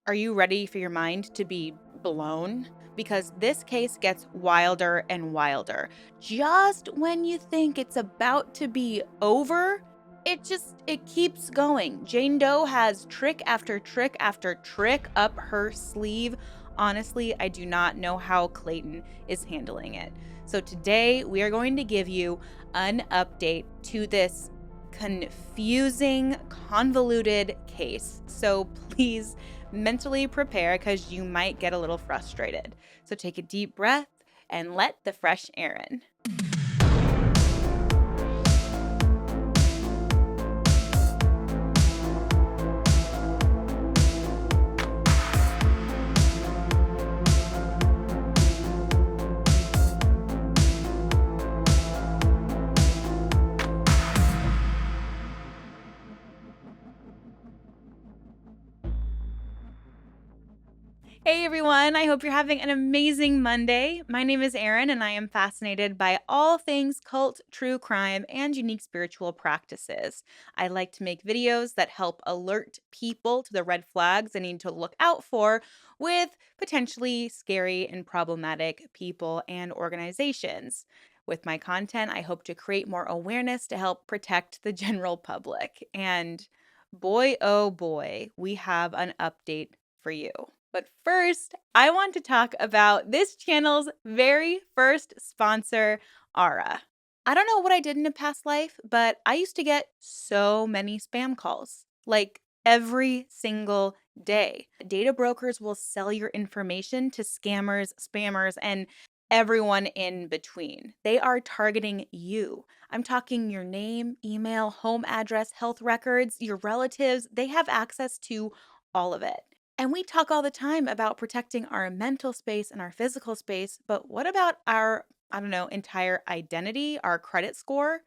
Are you ready for your mind to be blown? Because this case gets wilder and wilder. Just when you think it's about to be over, it keeps going. Jane Doe has trick after trick after trick up her sleeve. Honestly, I do not know how Clayton is handling it. So today we are going to give you an update to this confusing, convoluted case. So please mentally prepare because you might get a little frustrated. So take a deep breath and let the fresh air in. Hey everyone, I hope you're having an amazing Monday. My name is Erin, and I am fascinated by all things cult, true crime, and unique spiritual practices. I like to make videos that help alert people to the red flags they need to look out for with potentially scary and problematic people and organizations. With my content, I hope to create more awareness to help protect the general public. And boy, oh boy, we have an update for you. But first, I want to talk about this channel's very first sponsor, Aura. I don't know what I did in a past life, but I used to get so many spam calls, like every single day. Data brokers will sell your information to scammers, spammers, and everyone in between. They are targeting you. I'm talking your name, email, home address, health records, your relatives. They have access to all of it. And we talk all the time about protecting our mental space and our physical space, but what about our, I don't know, entire identity, our credit score?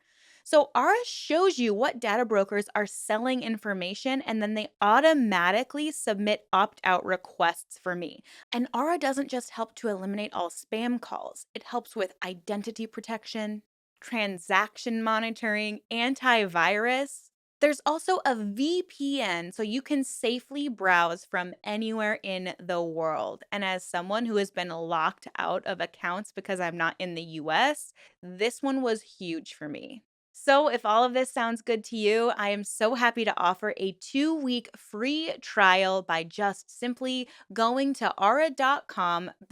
So Aura shows you what data brokers are selling information, and then they automatically submit opt-out requests for me. And Aura doesn't just help to eliminate all spam calls. It helps with identity protection, transaction monitoring, antivirus. There's also a VPN, so you can safely browse from anywhere in the world. And as someone who has been locked out of accounts because I'm not in the US, this one was huge for me. So, if all of this sounds good to you, I am so happy to offer a 2-week free trial by just simply going to aura.com/let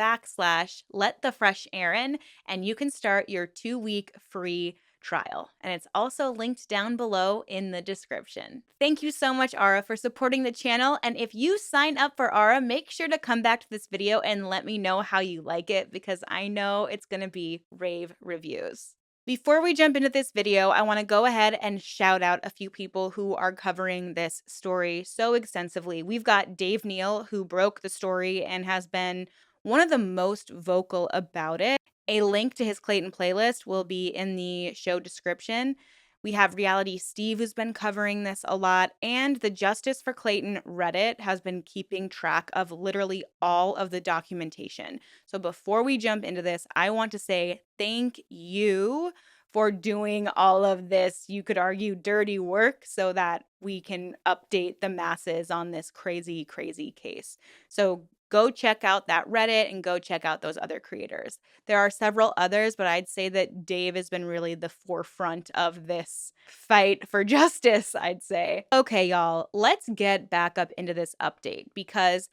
the fresh Erin, and you can start your 2-week free trial. And it's also linked down below in the description. Thank you so much, Aura, for supporting the channel. And if you sign up for Aura, make sure to come back to this video and let me know how you like it, because I know it's going to be rave reviews. Before we jump into this video, I want to go ahead and shout out a few people who are covering this story so extensively. We've got Dave Neal, who broke the story and has been one of the most vocal about it. A link to his Clayton playlist will be in the show description. We have Reality Steve, who's been covering this a lot, and the Justice for Clayton Reddit has been keeping track of literally all of the documentation. So before we jump into this, I want to say thank you for doing all of this, you could argue, dirty work so that we can update the masses on this crazy, crazy case. So go check out that Reddit and go check out those other creators. There are several others, but I'd say that Dave has been really the forefront of this fight for justice, I'd say. Okay, y'all, let's get back up into this update because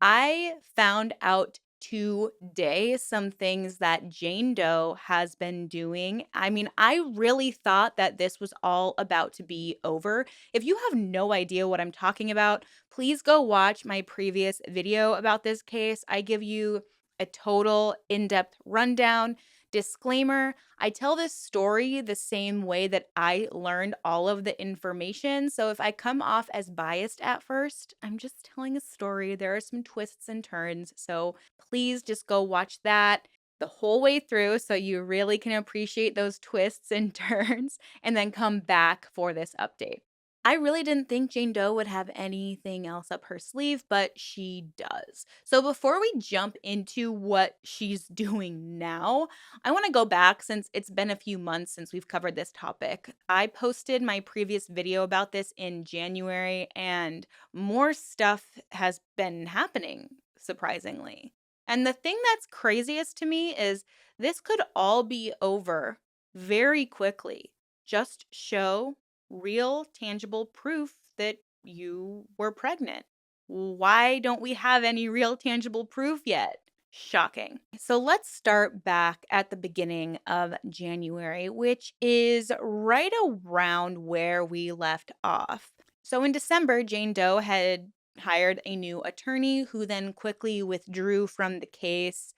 I found out today some things that Jane Doe has been doing. I mean, I really thought that this was all about to be over. If you have no idea what I'm talking about, please go watch my previous video about this case. I give you a total in-depth rundown. Disclaimer, I tell this story the same way that I learned all of the information. So if I come off as biased at first, I'm just telling a story. There are some twists and turns. So please just go watch that the whole way through so you really can appreciate those twists and turns, and then come back for this update. I really didn't think Jane Doe would have anything else up her sleeve, but she does. So before we jump into what she's doing now, I want to go back since it's been a few months since we've covered this topic. I posted my previous video about this in January, and more stuff has been happening, surprisingly. And the thing that's craziest to me is this could all be over very quickly. Just show real, tangible proof that you were pregnant. Why don't we have any real, tangible proof yet? Shocking. So let's start back at the beginning of January, which is right around where we left off. So in December, Jane Doe had hired a new attorney who then quickly withdrew from the case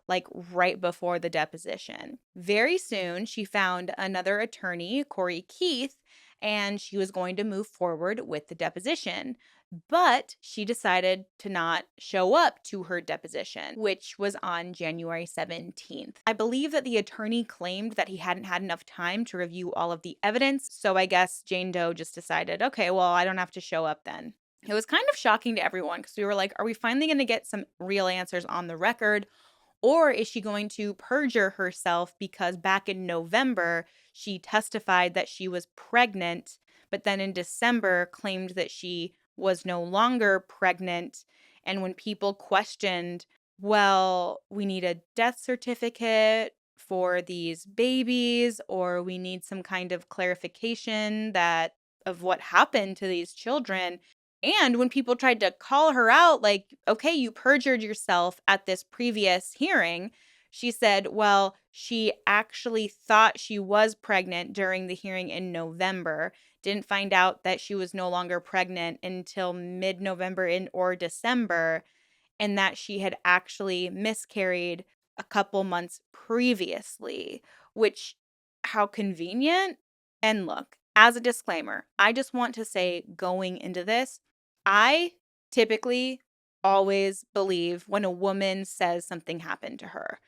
like right before the deposition. Very soon, she found another attorney, Corey Keith, and she was going to move forward with the deposition. But she decided to not show up to her deposition, which was on January 17th. I believe that the attorney claimed that he hadn't had enough time to review all of the evidence, so I guess Jane Doe just decided, okay, well, I don't have to show up then. It was kind of shocking to everyone because we were like, are we finally going to get some real answers on the record? Or is she going to perjure herself because back in November, she testified that she was pregnant, but then in December claimed that she was no longer pregnant? And when people questioned, well, we need a death certificate for these babies, or we need some kind of clarification that of what happened to these children, and when people tried to call her out, like, okay, you perjured yourself at this previous hearing, she said, well, she actually thought she was pregnant during the hearing in November, didn't find out that she was no longer pregnant until mid November in or December, and that she had actually miscarried a couple months previously, which, how convenient. And look, as a disclaimer, I just want to say going into this, I typically always believe when a woman says something happened to her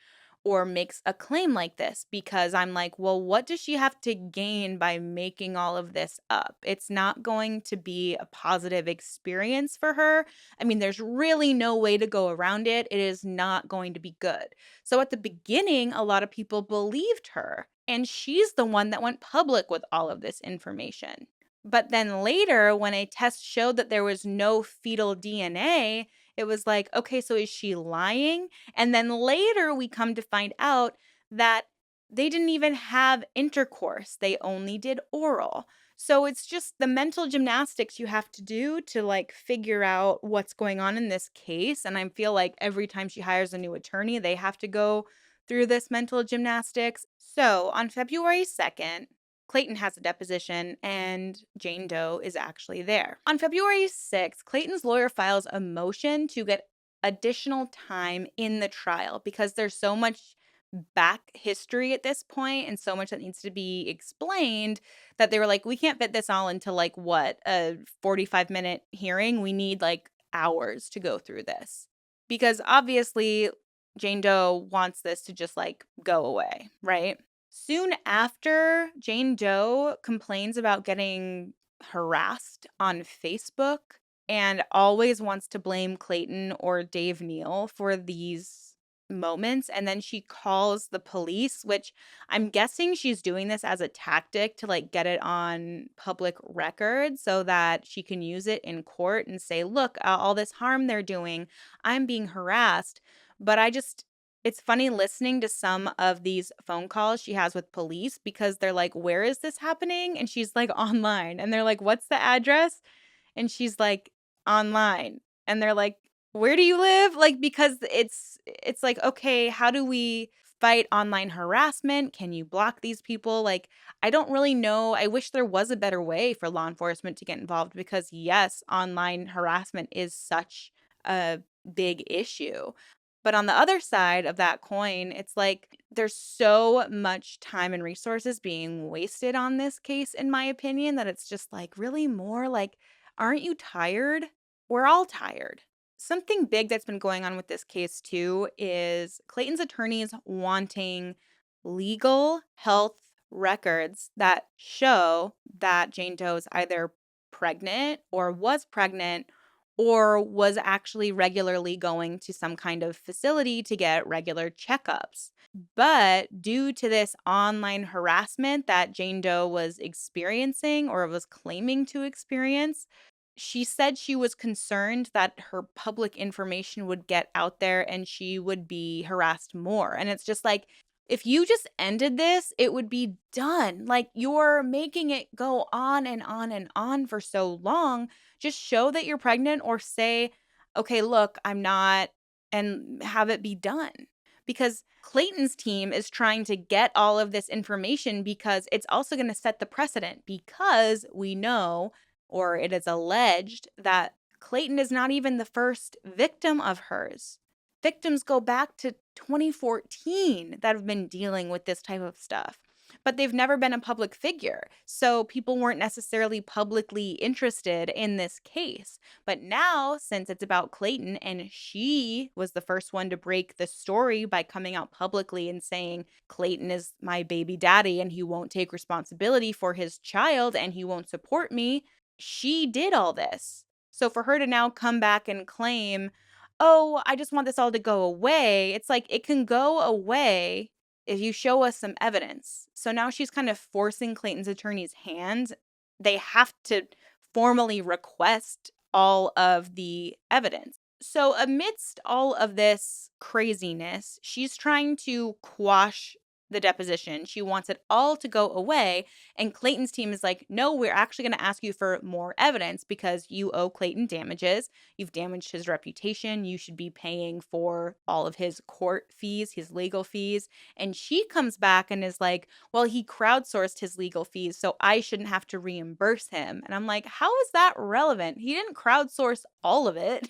or makes a claim like this because I'm like, well, what does she have to gain by making all of this up? It's not going to be a positive experience for her. I mean, there's really no way to go around it. It is not going to be good. So at the beginning, a lot of people believed her, and she's the one that went public with all of this information. But then later, when a test showed that there was no fetal DNA, it was like, okay, so is she lying? And then later we come to find out that they didn't even have intercourse, they only did oral. So it's just the mental gymnastics you have to do to like figure out what's going on in this case. And I feel like every time she hires a new attorney, they have to go through this mental gymnastics. So on February 2nd, Clayton has a deposition and Jane Doe is actually there. On February 6th, Clayton's lawyer files a motion to get additional time in the trial because there's so much back history at this point and so much that needs to be explained that they were like, we can't fit this all into like what, a 45-minute hearing? We need like hours to go through this. Because obviously, Jane Doe wants this to just like go away, right? Soon after, Jane Doe complains about getting harassed on Facebook and always wants to blame Clayton or Dave Neal for these moments. And then she calls the police, which I'm guessing she's doing this as a tactic to like get it on public record so that she can use it in court and say, look, all this harm they're doing, I'm being harassed. But it's funny listening to some of these phone calls she has with police because they're like, where is this happening? And she's like, online. And they're like, what's the address? And she's like, online. And they're like, where do you live? Like, because it's like, okay, how do we fight online harassment? Can you block these people? Like, I don't really know. I wish there was a better way for law enforcement to get involved because yes, online harassment is such a big issue. But on the other side of that coin, it's like there's so much time and resources being wasted on this case, in my opinion, that it's just like really more like, aren't you tired? We're all tired. Something big that's been going on with this case too is Clayton's attorneys wanting legal health records that show that Jane Doe is either pregnant or was pregnant or was actually regularly going to some kind of facility to get regular checkups. But due to this online harassment that Jane Doe was experiencing or was claiming to experience, she said she was concerned that her public information would get out there and she would be harassed more. And it's just like, if you just ended this, it would be done. Like, you're making it go on and on and on for so long. Just show that you're pregnant or say, okay, look, I'm not, and have it be done. Because Clayton's team is trying to get all of this information because it's also going to set the precedent, because we know, or it is alleged, that Clayton is not even the first victim of hers. Victims go back to 2014 that have been dealing with this type of stuff, but they've never been a public figure. So people weren't necessarily publicly interested in this case. But now, since it's about Clayton and she was the first one to break the story by coming out publicly and saying, Clayton is my baby daddy and he won't take responsibility for his child and he won't support me, she did all this. So for her to now come back and claim, oh, I just want this all to go away, it's like, it can go away if you show us some evidence. So now she's kind of forcing Clayton's attorney's hand. They have to formally request all of the evidence. So amidst all of this craziness, she's trying to quash the deposition. She wants it all to go away. And Clayton's team is like, no, we're actually going to ask you for more evidence because you owe Clayton damages. You've damaged his reputation. You should be paying for all of his court fees, his legal fees. And she comes back and is like, well, he crowdsourced his legal fees, so I shouldn't have to reimburse him. And I'm like, how is that relevant? He didn't crowdsource all of it.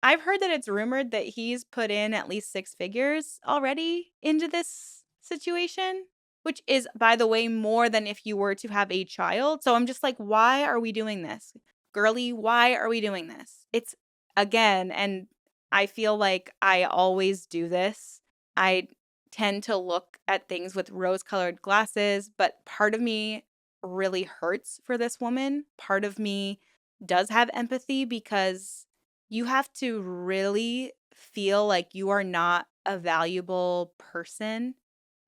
I've heard that it's rumored that he's put in at least six figures already into this situation, which is, by the way, more than if you were to have a child. So I'm just like, why are we doing this? Girly, why are we doing this? It's, again, and I feel like I always do this. I tend to look at things with rose-colored glasses, but part of me really hurts for this woman. Part of me does have empathy because you have to really feel like you are not a valuable person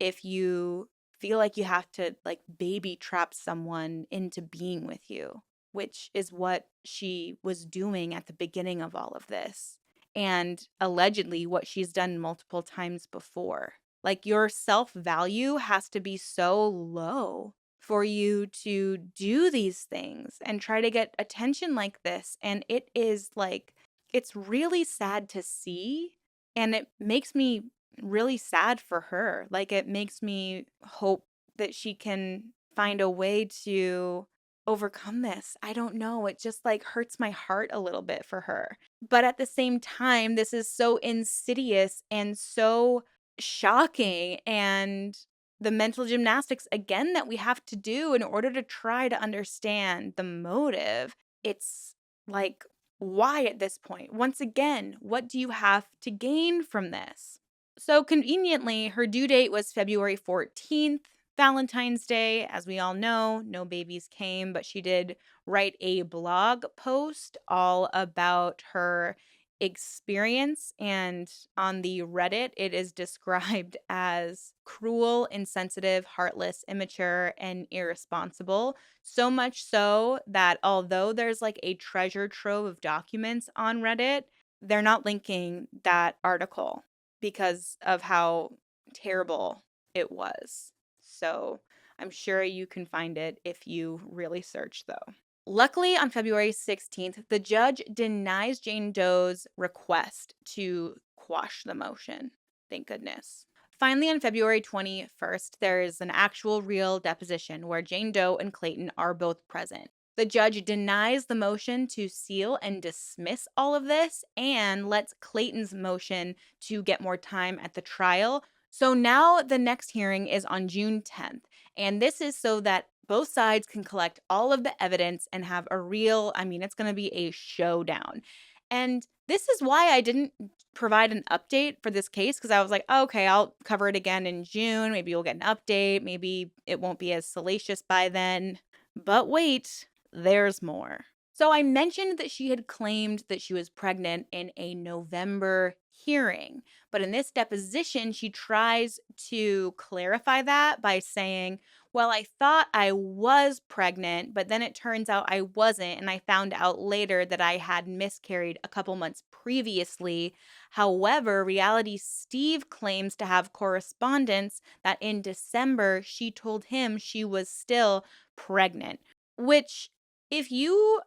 if you feel like you have to, like, baby trap someone into being with you, which is what she was doing at the beginning of all of this. And allegedly what she's done multiple times before. Like, your self-value has to be so low for you to do these things and try to get attention like this. And it is like, it's really sad to see, and it makes me really sad for her. Like, it makes me hope that she can find a way to overcome this. I don't know, it just, like, hurts my heart a little bit for her. But at the same time, this is so insidious and so shocking, and the mental gymnastics, again, that we have to do in order to try to understand the motive. It's like, why at this point? Once again, what do you have to gain from this? So conveniently, her due date was February 14th, Valentine's Day. As we all know, no babies came, but she did write a blog post all about her experience. And on the Reddit, it is described as cruel, insensitive, heartless, immature, and irresponsible. So much so that although there's like a treasure trove of documents on Reddit, they're not linking that article because of how terrible it was. So I'm sure you can find it if you really search, though. Luckily, on February 16th, the judge denies Jane Doe's request to quash the motion. Thank goodness. Finally, on February 21st, there is an actual real deposition where Jane Doe and Clayton are both present. The judge denies the motion to seal and dismiss all of this and lets Clayton's motion to get more time at the trial. So now the next hearing is on June 10th. And this is so that both sides can collect all of the evidence and have a real, I mean, it's going to be a showdown. And this is why I didn't provide an update for this case, because I was like, oh, okay, I'll cover it again in June. Maybe you'll get an update. Maybe it won't be as salacious by then. But wait, there's more. So I mentioned that she had claimed that she was pregnant in a November hearing, but in this deposition, she tries to clarify that by saying, well, I thought I was pregnant, but then it turns out I wasn't. And I found out later that I had miscarried a couple months previously. However, Reality Steve claims to have correspondence that in December she told him she was still pregnant, which, if you,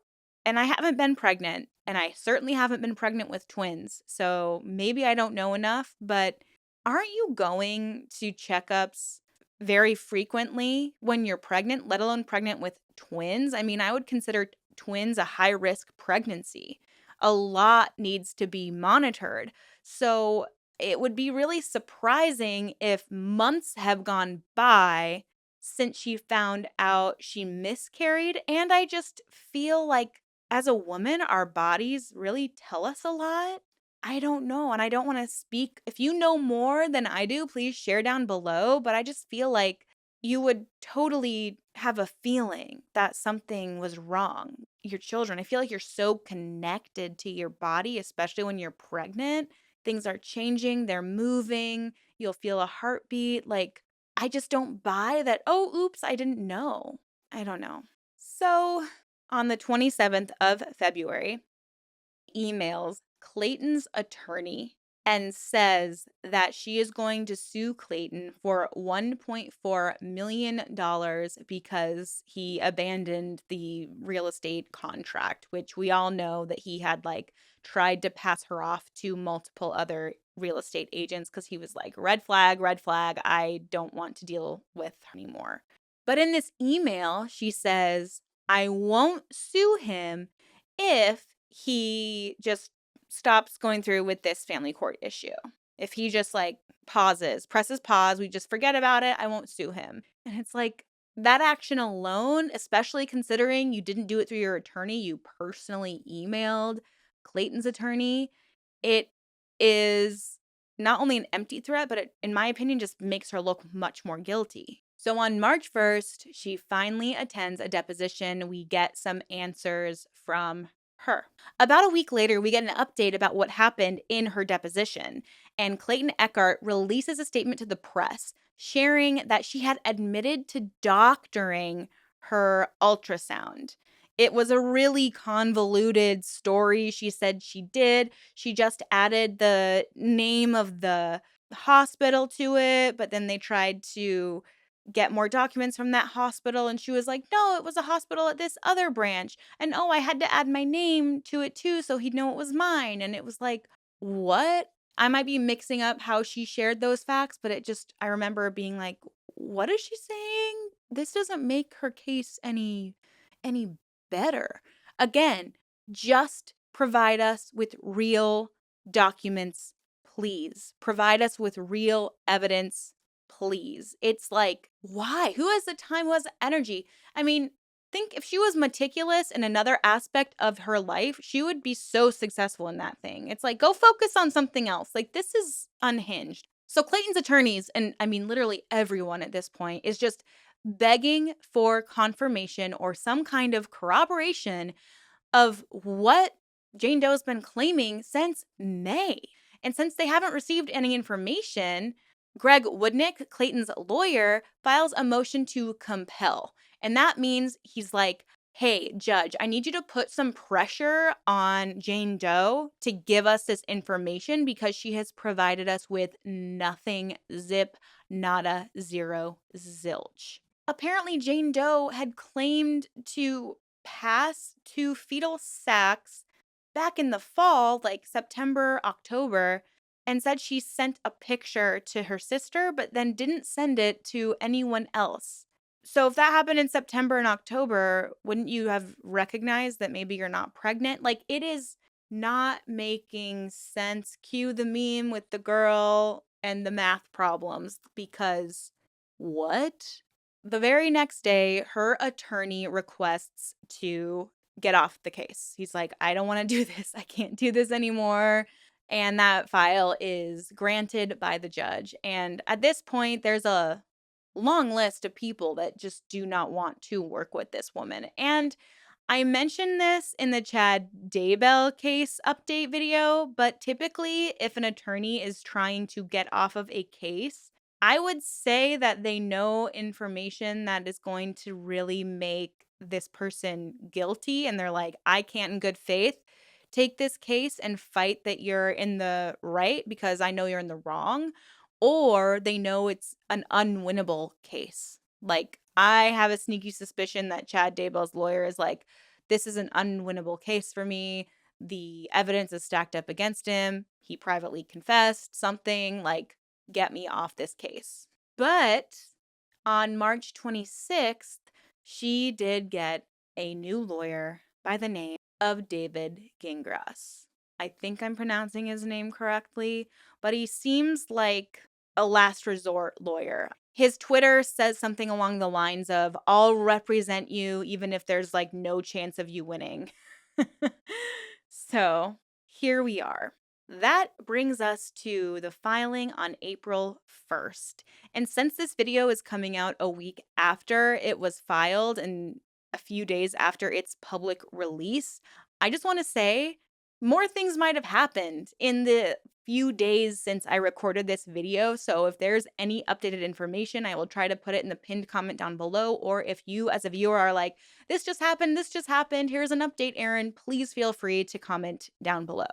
and I haven't been pregnant, and I certainly haven't been pregnant with twins, so maybe I don't know enough, but aren't you going to checkups very frequently when you're pregnant, let alone pregnant with twins? I mean, I would consider twins a high risk pregnancy. A lot needs to be monitored. So it would be really surprising if months have gone by since she found out she miscarried. And I just feel like as a woman, our bodies really tell us a lot. I don't know. And I don't want to speak. If you know more than I do, please share down below. But I just feel like you would totally have a feeling that something was wrong. Your children, I feel like you're so connected to your body, especially when you're pregnant. Things are changing, they're moving, you'll feel a heartbeat. Like, I just don't buy that. Oh, oops, I didn't know. I don't know. So, on the 27th of February, emails Clayton's attorney and says that she is going to sue Clayton for $1.4 million because he abandoned the real estate contract, which we all know that he had like tried to pass her off to multiple other real estate agents because he was like, red flag, I don't want to deal with her anymore. But in this email, she says, I won't sue him if he just stops going through with this family court issue. If he just like presses pause, we just forget about it, I won't sue him. And it's like that action alone, especially considering you didn't do it through your attorney, you personally emailed Clayton's attorney, it is not only an empty threat, but it, in my opinion, just makes her look much more guilty. So on March 1st, she finally attends a deposition. We get some answers from her. About a week later, we get an update about what happened in her deposition, and Clayton Echard releases a statement to the press sharing that she had admitted to doctoring her ultrasound. It was a really convoluted story. She said she did. She just added the name of the hospital to it, but then they tried to get more documents from that hospital, and she was like, no, it was a hospital at this other branch, and oh, I had to add my name to it too so he'd know it was mine. And it was like, what? I might be mixing up how she shared those facts, but it just, I remember being like, what is she saying? This doesn't make her case any better. Again, just provide us with real documents, please. Provide us with real evidence, please. It's like, why? Who has the time, who has the energy? I mean, think if she was meticulous in another aspect of her life, she would be so successful in that thing. It's like, go focus on something else. Like, this is unhinged. So Clayton's attorneys, and I mean literally everyone at this point, is just begging for confirmation or some kind of corroboration of what Jane Doe's been claiming since May. And since they haven't received any information, Greg Woodnick, Clayton's lawyer, files a motion to compel. And that means he's like, hey, judge, I need you to put some pressure on Jane Doe to give us this information because she has provided us with nothing, zip, nada, zero, zilch. Apparently, Jane Doe had claimed to pass to fetal sacs back in the fall, like September, October, and said she sent a picture to her sister, but then didn't send it to anyone else. So if that happened in September and October, wouldn't you have recognized that maybe you're not pregnant? Like, it is not making sense. Cue the meme with the girl and the math problems because what? The very next day, her attorney requests to get off the case. He's like, I don't want to do this. I can't do this anymore. And that file is granted by the judge. And at this point, there's a long list of people that just do not want to work with this woman. And I mentioned this in the Chad Daybell case update video, but typically, if an attorney is trying to get off of a case, I would say that they know information that is going to really make this person guilty. And they're like, I can't, in good faith, take this case and fight that you're in the right because I know you're in the wrong. Or they know it's an unwinnable case. Like, I have a sneaky suspicion that Chad Daybell's lawyer is like, this is an unwinnable case for me. The evidence is stacked up against him. He privately confessed something, like, get me off this case. But on March 26th, she did get a new lawyer by the name of David Gingras. I think I'm pronouncing his name correctly, but he seems like a last resort lawyer. His Twitter says something along the lines of, I'll represent you even if there's like no chance of you winning. So here we are. That brings us to the filing on April 1st. And since this video is coming out a week after it was filed and a few days after its public release, I just want to say more things might have happened in the few days since I recorded this video. So if there's any updated information, I will try to put it in the pinned comment down below. Or if you as a viewer are like, this just happened, here's an update, Erin, please feel free to comment down below.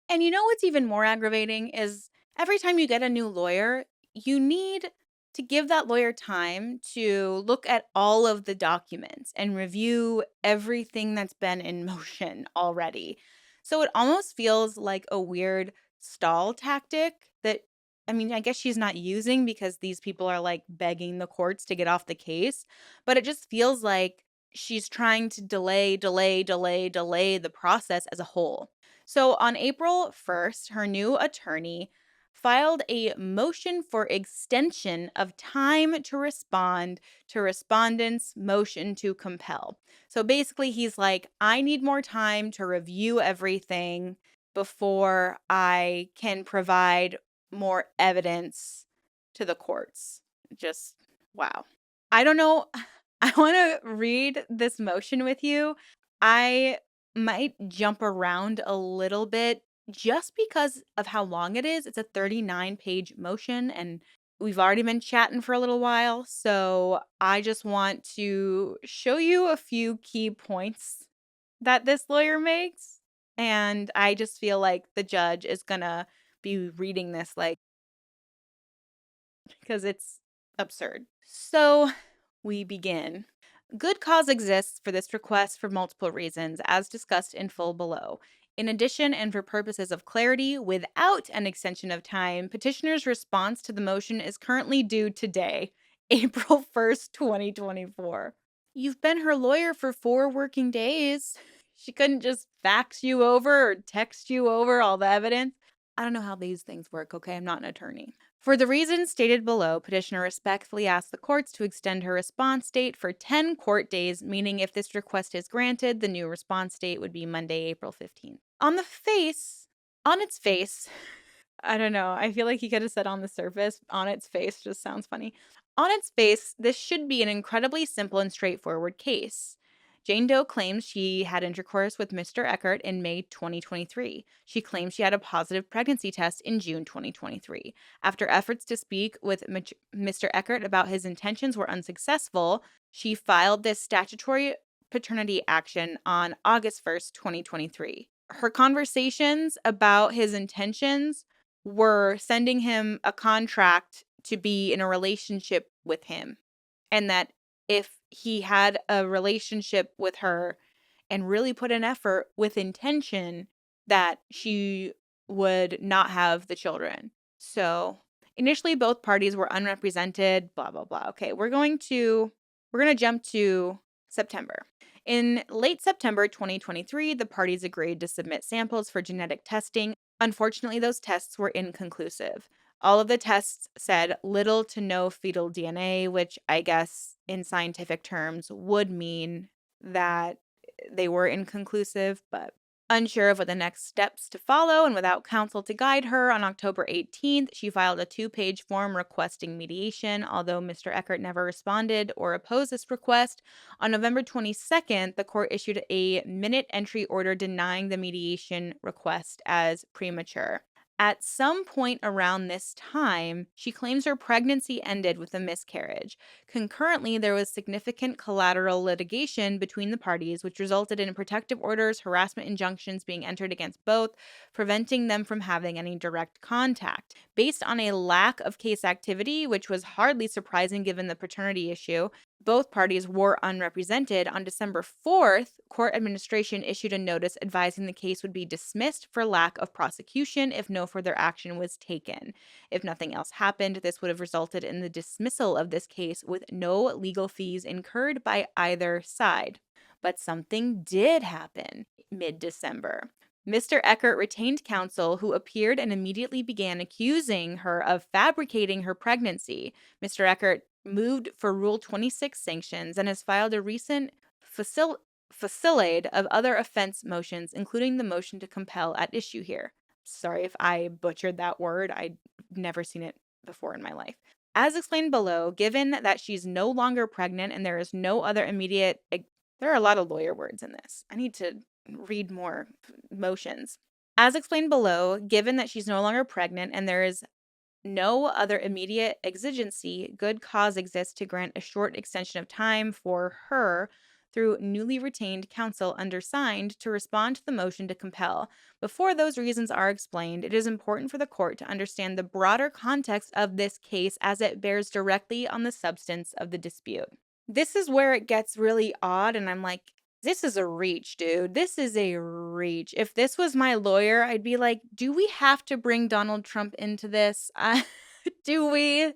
And you know what's even more aggravating is every time you get a new lawyer, you need to give that lawyer time to look at all of the documents and review everything that's been in motion already. So it almost feels like a weird stall tactic that, I mean, I guess she's not using because these people are like begging the courts to get off the case, but it just feels like she's trying to delay the process as a whole. So on April 1st, her new attorney filed a motion for extension of time to respond to respondents' motion to compel. So basically, he's like, I need more time to review everything before I can provide more evidence to the courts. Just wow. I don't know. I want to read this motion with you. I might jump around a little bit just because of how long it is. It's a 39-page motion, and we've already been chatting for a little while. So I just want to show you a few key points that this lawyer makes. And I just feel like the judge is going to be reading this like, because it's absurd. So we begin. Good cause exists for this request for multiple reasons, as discussed in full below. In addition, and for purposes of clarity, without an extension of time, petitioner's response to the motion is currently due today, April 1st, 2024. You've been her lawyer for 4 working days. She couldn't just fax you over or text you over all the evidence. I don't know how these things work, okay? I'm not an attorney. For the reasons stated below, petitioner respectfully asks the courts to extend her response date for 10 court days, meaning if this request is granted, the new response date would be Monday, April 15th. On its face, I don't know. I feel like he could have said on the surface. On its face just sounds funny. On its face, this should be an incredibly simple and straightforward case. Jane Doe claims she had intercourse with Mr. Echard in May 2023. She claims she had a positive pregnancy test in June 2023. After efforts to speak with Mr. Echard about his intentions were unsuccessful, she filed this statutory paternity action on August 1st, 2023. Her conversations about his intentions were sending him a contract to be in a relationship with him, and that if he had a relationship with her and really put an effort with intention, that she would not have the children. So initially both parties were unrepresented, blah blah blah. Okay, we're going to jump to September. In late September 2023, the parties agreed to submit samples for genetic testing. Unfortunately, those tests were inconclusive. All of the tests said little to no fetal DNA, which I guess in scientific terms would mean that they were inconclusive, but Unsure of what the next steps to follow and without counsel to guide her, on October 18th, she filed a 2-page form requesting mediation. Although Mr. Echard never responded or opposed this request, on November 22nd, the court issued a minute entry order denying the mediation request as premature. At some point around this time, she claims her pregnancy ended with a miscarriage. Concurrently, there was significant collateral litigation between the parties, which resulted in protective orders, harassment injunctions being entered against both, preventing them from having any direct contact. Based on a lack of case activity, which was hardly surprising given the paternity issue, both parties were unrepresented. On December 4th, court administration issued a notice advising the case would be dismissed for lack of prosecution if no further action was taken. If nothing else happened, this would have resulted in the dismissal of this case with no legal fees incurred by either side. But something did happen mid-December. Mr. Echard retained counsel who appeared and immediately began accusing her of fabricating her pregnancy. Mr. Echard moved for Rule 26 sanctions and has filed a recent facilade of other offense motions, including the motion to compel at issue here. Sorry if I butchered that word. I'd never seen it before in my life. As explained below, given that she's no longer pregnant and there is no other immediate... There are a lot of lawyer words in this. I need to read more motions. As explained below, given that she's no longer pregnant and there is no other immediate exigency, good cause exists to grant a short extension of time for her through newly retained counsel undersigned to respond to the motion to compel. Before those reasons are explained, it is important for the court to understand the broader context of this case as it bears directly on the substance of the dispute. This is where it gets really odd, and I'm like, this is a reach, dude. This is a reach. If this was my lawyer, I'd be like, do we have to bring Donald Trump into this? Do we?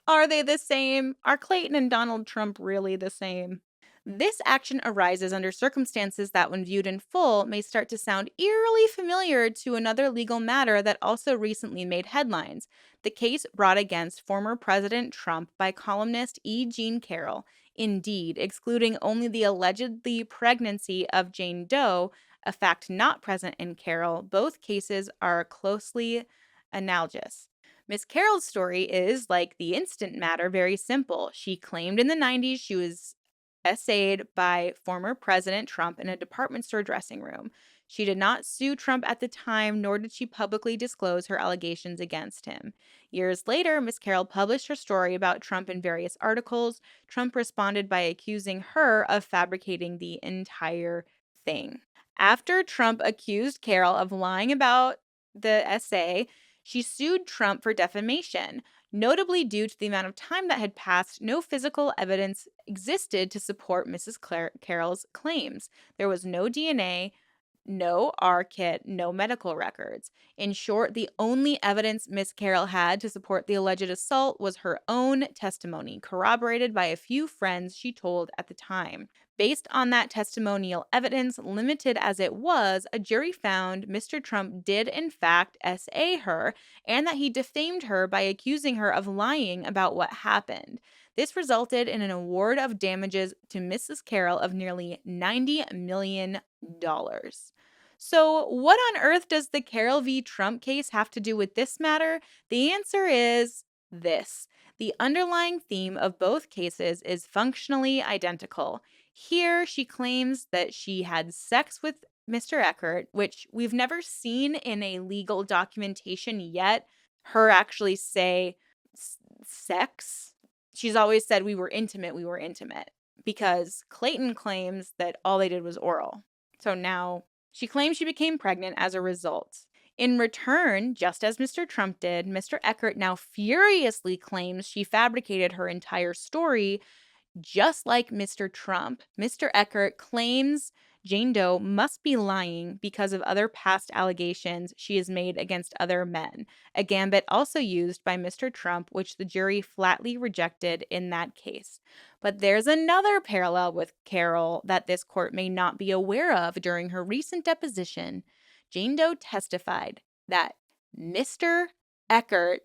Are they the same? Are Clayton and Donald Trump really the same? This action arises under circumstances that, when viewed in full, may start to sound eerily familiar to another legal matter that also recently made headlines: the case brought against former President Trump by columnist E. Jean Carroll. Indeed, excluding only the allegedly pregnancy of Jane Doe, a fact not present in Carroll, both cases are closely analogous. Miss Carroll's story is, like the instant matter, very simple. She claimed in the 90s she was essayed by former President Trump in a department store dressing room. She did not sue Trump at the time, nor did she publicly disclose her allegations against him. Years later, Miss Carroll published her story about Trump in various articles. Trump responded by accusing her of fabricating the entire thing. After Trump accused Carroll of lying about the essay, she sued Trump for defamation. Notably, due to the amount of time that had passed, no physical evidence existed to support Mrs. Carroll's claims. There was no DNA, no R kit, no medical records. In short, the only evidence Miss Carroll had to support the alleged assault was her own testimony, corroborated by a few friends she told at the time. Based on that testimonial evidence, limited as it was, a jury found Mr. Trump did in fact SA her, and that he defamed her by accusing her of lying about what happened. This resulted in an award of damages to Mrs. Carroll of nearly $90 million. So, what on earth does the Carroll v. Trump case have to do with this matter? The answer is this. The underlying theme of both cases is functionally identical. Here, she claims that she had sex with Mr. Echard, which we've never seen in a legal documentation yet. Her actually say sex. She's always said we were intimate, because Clayton claims that all they did was oral. So now she claims she became pregnant as a result. In return, just as Mr. Trump did, Mr. Echard now furiously claims she fabricated her entire story. Just like Mr. Trump, Mr. Echard claims Jane Doe must be lying because of other past allegations she has made against other men, a gambit also used by Mr. Trump, which the jury flatly rejected in that case. But there's another parallel with Carroll that this court may not be aware of. During her recent deposition, Jane Doe testified that Mr. Echard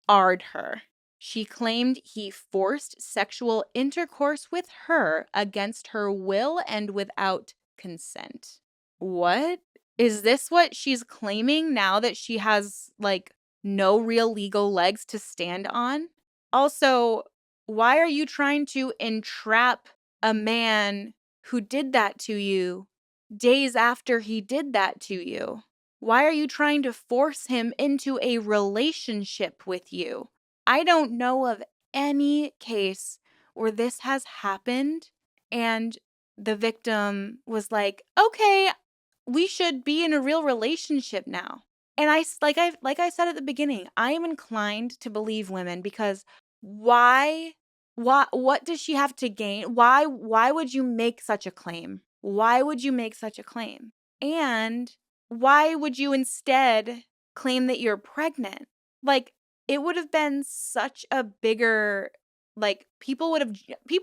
AR'd her. She claimed he forced sexual intercourse with her against her will and without consent. What Is this what she's claiming now that she has, like, no real legal legs to stand on? Also, why are you trying to entrap a man who did that to you days after he did that to you? Why are you trying to force him into a relationship with you? I don't know of any case where this has happened and the victim was like, "Okay, we should be in a real relationship now." And like I said at the beginning, I am inclined to believe women because why what does she have to gain? Why would you make such a claim? Why would you make such a claim? And why would you instead claim that you're pregnant? Like, it would have been such a bigger, like, people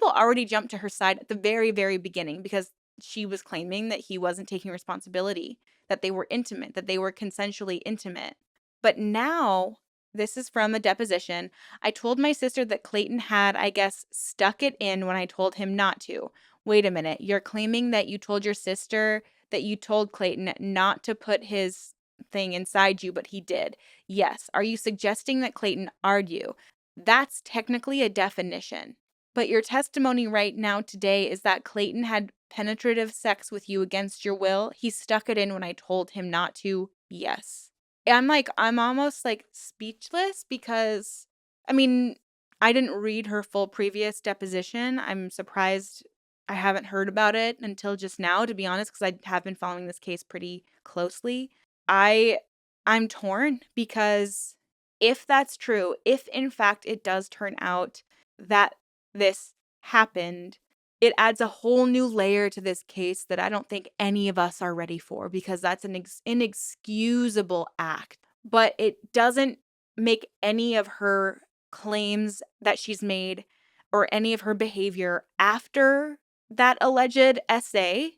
already jumped to her side at the very, very beginning because she was claiming that he wasn't taking responsibility, that they were intimate, that they were consensually intimate. But now, this is from a deposition. I told my sister that Clayton had, I guess, stuck it in when I told him not to. Wait a minute. You're claiming that you told your sister that you told Clayton not to put his thing inside you, but he did. Yes. Are you suggesting that Clayton argue? That's technically a definition. But your testimony right now today is that Clayton had penetrative sex with you against your will. He stuck it in when I told him not to. Yes. I'm almost like speechless because, I mean, I didn't read her full previous deposition. I'm surprised I haven't heard about it until just now, to be honest, because I have been following this case pretty closely. I I'm torn because if that's true, if in fact it does turn out that this happened, it adds a whole new layer to this case that I don't think any of us are ready for because that's an inexcusable act. But it doesn't make any of her claims that she's made or any of her behavior after that alleged essay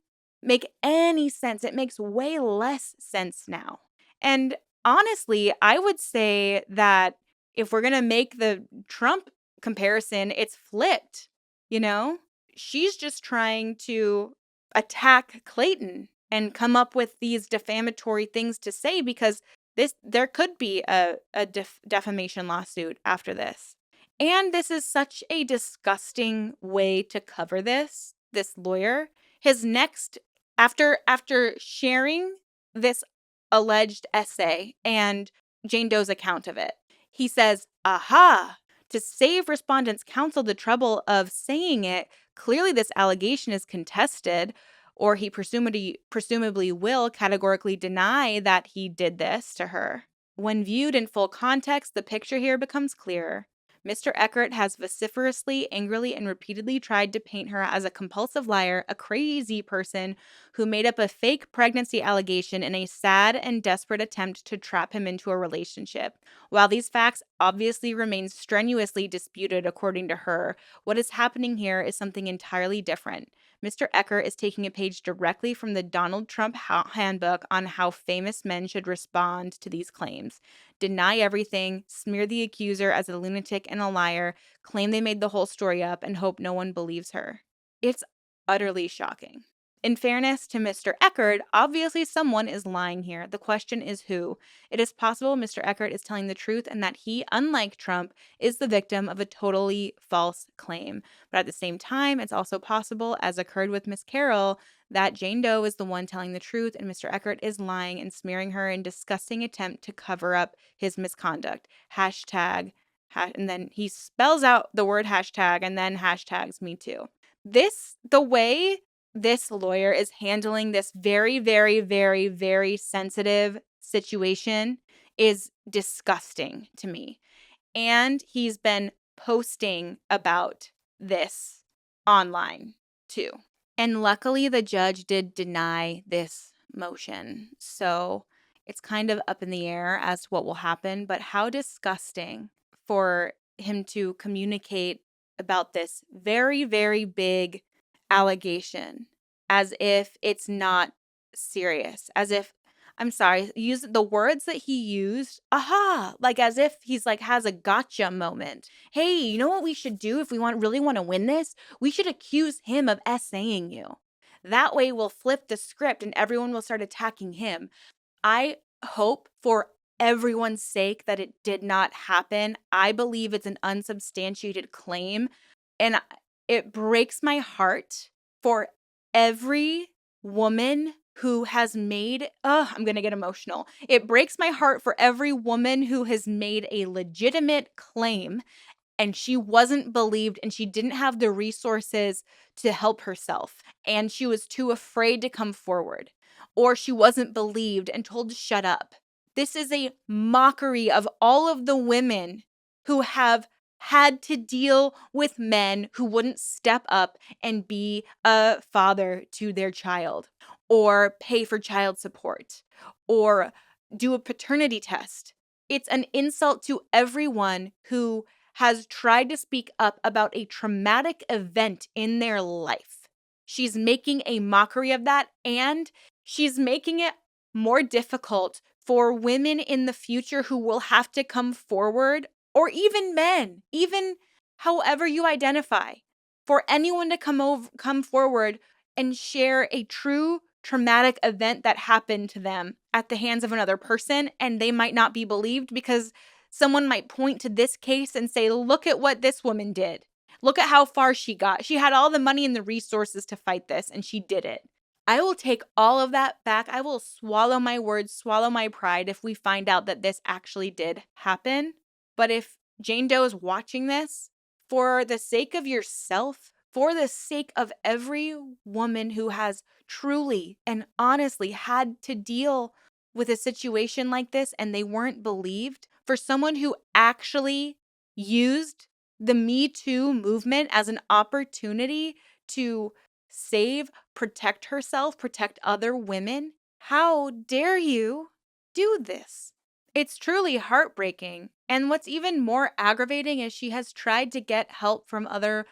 make any sense. It makes way less sense now. And honestly, I would say that if we're going to make the Trump comparison, it's flipped, you know? She's just trying to attack Clayton and come up with these defamatory things to say because there could be a defamation lawsuit after this. And this is such a disgusting way to cover this lawyer. His next after sharing this alleged essay and Jane Doe's account of it, he says, "Aha, to save respondents' counsel the trouble of saying it, clearly this allegation is contested, or he presumably will categorically deny that he did this to her. When viewed in full context, the picture here becomes clearer. Mr. Echard has vociferously, angrily, and repeatedly tried to paint her as a compulsive liar, a crazy person who made up a fake pregnancy allegation in a sad and desperate attempt to trap him into a relationship. While these facts obviously remain strenuously disputed according to her, what is happening here is something entirely different. Mr. Echard is taking a page directly from the Donald Trump handbook on how famous men should respond to these claims. Deny everything, smear the accuser as a lunatic and a liar, claim they made the whole story up, and hope no one believes her. It's utterly shocking. In fairness to Mr. Echard, obviously someone is lying here. The question is who. It is possible Mr. Echard is telling the truth and that he, unlike Trump, is the victim of a totally false claim. But at the same time, it's also possible, as occurred with Miss Carroll, that Jane Doe is the one telling the truth and Mr. Echard is lying and smearing her in disgusting attempt to cover up his misconduct. Hashtag, and then he spells out the word hashtag and then hashtags me too. The way this lawyer is handling this very, very, very, very sensitive situation is disgusting to me. And he's been posting about this online too. And luckily, the judge did deny this motion. So it's kind of up in the air as to what will happen. But how disgusting for him to communicate about this very, very big allegation as if it's not serious, as if, I'm sorry, use the words that he used, aha, like as if he's like has a gotcha moment. Hey, you know what we should do if we really want to win this? We should accuse him of essaying you. That way we'll flip the script and everyone will start attacking him. I hope for everyone's sake that it did not happen. I believe it's an unsubstantiated claim. And it breaks my heart for every woman who has made, I'm going to get emotional. It breaks my heart for every woman who has made a legitimate claim and she wasn't believed and she didn't have the resources to help herself and she was too afraid to come forward or she wasn't believed and told to shut up. This is a mockery of all of the women who have had to deal with men who wouldn't step up and be a father to their child or pay for child support or do a paternity test. It's an insult to everyone who has tried to speak up about a traumatic event in their life. She's making a mockery of that, and she's making it more difficult for women in the future who will have to come forward, or even men, even however you identify, for anyone to come forward and share a true traumatic event that happened to them at the hands of another person, and they might not be believed because someone might point to this case and say, look at what this woman did. Look at how far she got. She had all the money and the resources to fight this, and she did it. I will take all of that back. I will swallow my words, swallow my pride if we find out that this actually did happen. But if Jane Doe is watching this, for the sake of yourself, for the sake of every woman who has truly and honestly had to deal with a situation like this and they weren't believed, for someone who actually used the Me Too movement as an opportunity to save, protect herself, protect other women, how dare you do this? It's truly heartbreaking. And what's even more aggravating is she has tried to get help from other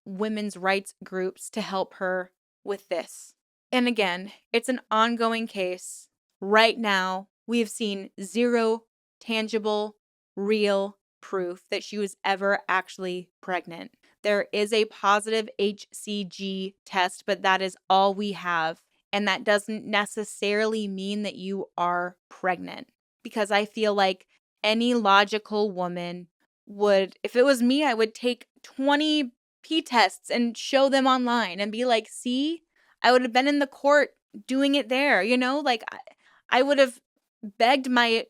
women's rights groups to help her with this. And again, it's an ongoing case. Right now, we have seen zero tangible, real proof that she was ever actually pregnant. There is a positive HCG test, but that is all we have. And that doesn't necessarily mean that you are pregnant. Because I feel like any logical woman would, if it was me, I would take 20 P tests and show them online and be like, see, I would have been in the court doing it there, like I would have begged my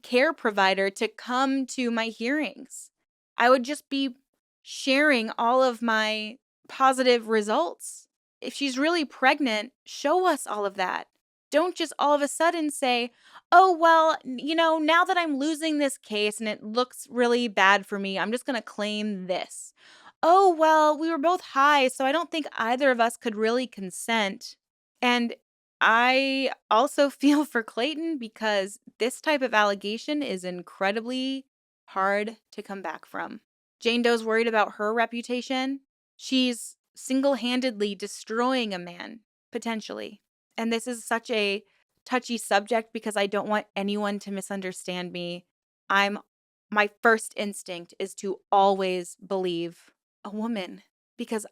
care provider to come to my hearings. I would just be sharing all of my positive results. If she's really pregnant, show us all of that. Don't just all of a sudden say, oh, well, now that I'm losing this case and it looks really bad for me, I'm just going to claim this. Oh, well, we were both high, so I don't think either of us could really consent. And I also feel for Clayton because this type of allegation is incredibly hard to come back from. Jane Doe's worried about her reputation. She's single-handedly destroying a man, potentially. And this is such a touchy subject because I don't want anyone to misunderstand me. My first instinct is to always believe a woman because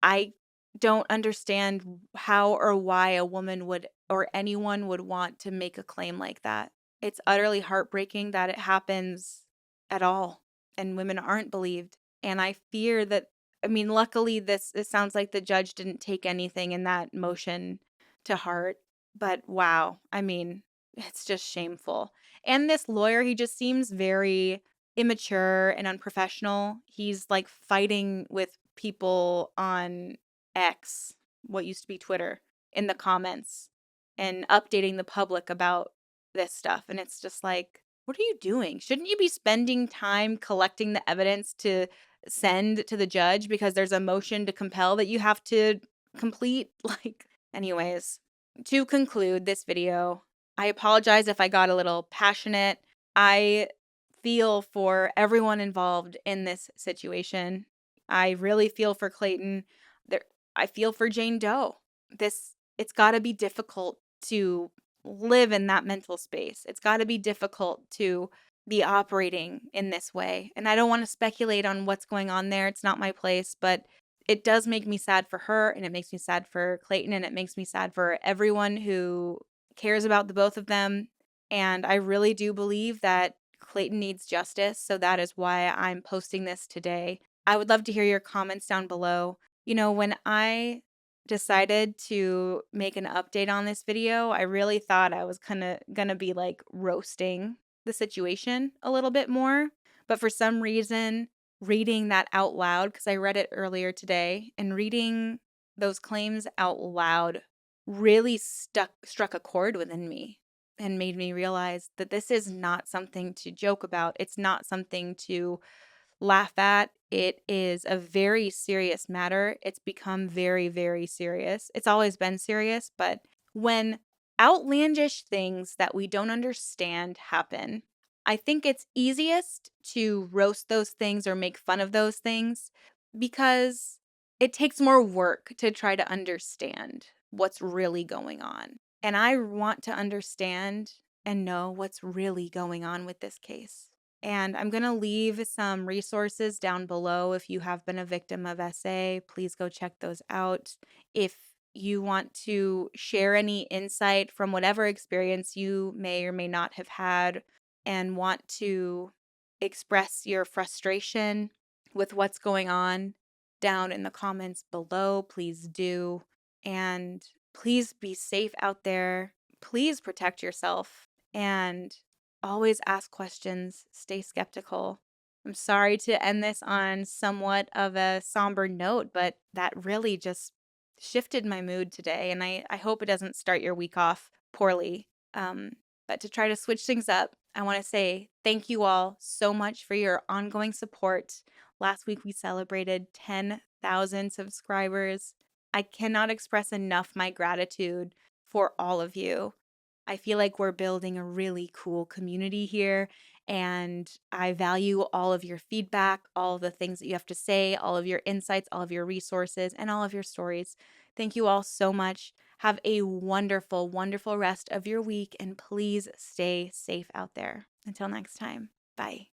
I don't understand how or why a woman would or anyone would want to make a claim like that. It's utterly heartbreaking that it happens at all and women aren't believed. And I fear that, luckily it sounds like the judge didn't take anything in that motion to heart. But wow, it's just shameful. And this lawyer, he just seems very immature and unprofessional. He's like fighting with people on X, what used to be Twitter, in the comments and updating the public about this stuff. And it's just like, what are you doing? Shouldn't you be spending time collecting the evidence to send to the judge because there's a motion to compel that you have to complete? Anyways, to conclude this video, I apologize if I got a little passionate. I feel for everyone involved in this situation. I really feel for Clayton. I feel for Jane Doe. It's got to be difficult to live in that mental space. It's got to be difficult to be operating in this way. And I don't want to speculate on what's going on there. It's not my place, but it does make me sad for her, and it makes me sad for Clayton, and it makes me sad for everyone who cares about the both of them. And I really do believe that Clayton needs justice. So that is why I'm posting this today. I would love to hear your comments down below. When I decided to make an update on this video, I really thought I was kind of gonna be like roasting the situation a little bit more. But for some reason, reading that out loud, because I read it earlier today, and reading those claims out loud really struck a chord within me and made me realize that this is not something to joke about. It's not something to laugh at. It is a very serious matter. It's become very, very serious. It's always been serious, but when outlandish things that we don't understand happen, I think it's easiest to roast those things or make fun of those things because it takes more work to try to understand what's really going on. And I want to understand and know what's really going on with this case. And I'm going to leave some resources down below. If you have been a victim of SA, please go check those out. If you want to share any insight from whatever experience you may or may not have had and want to express your frustration with what's going on down in the comments below, please do. And please be safe out there. Please protect yourself and always ask questions, stay skeptical. I'm sorry to end this on somewhat of a somber note, but that really just shifted my mood today. And I hope it doesn't start your week off poorly. But to try to switch things up, I want to say thank you all so much for your ongoing support. Last week, we celebrated 10,000 subscribers. I cannot express enough my gratitude for all of you. I feel like we're building a really cool community here, and I value all of your feedback, all of the things that you have to say, all of your insights, all of your resources, and all of your stories. Thank you all so much. Have a wonderful, wonderful rest of your week, and please stay safe out there. Until next time, bye.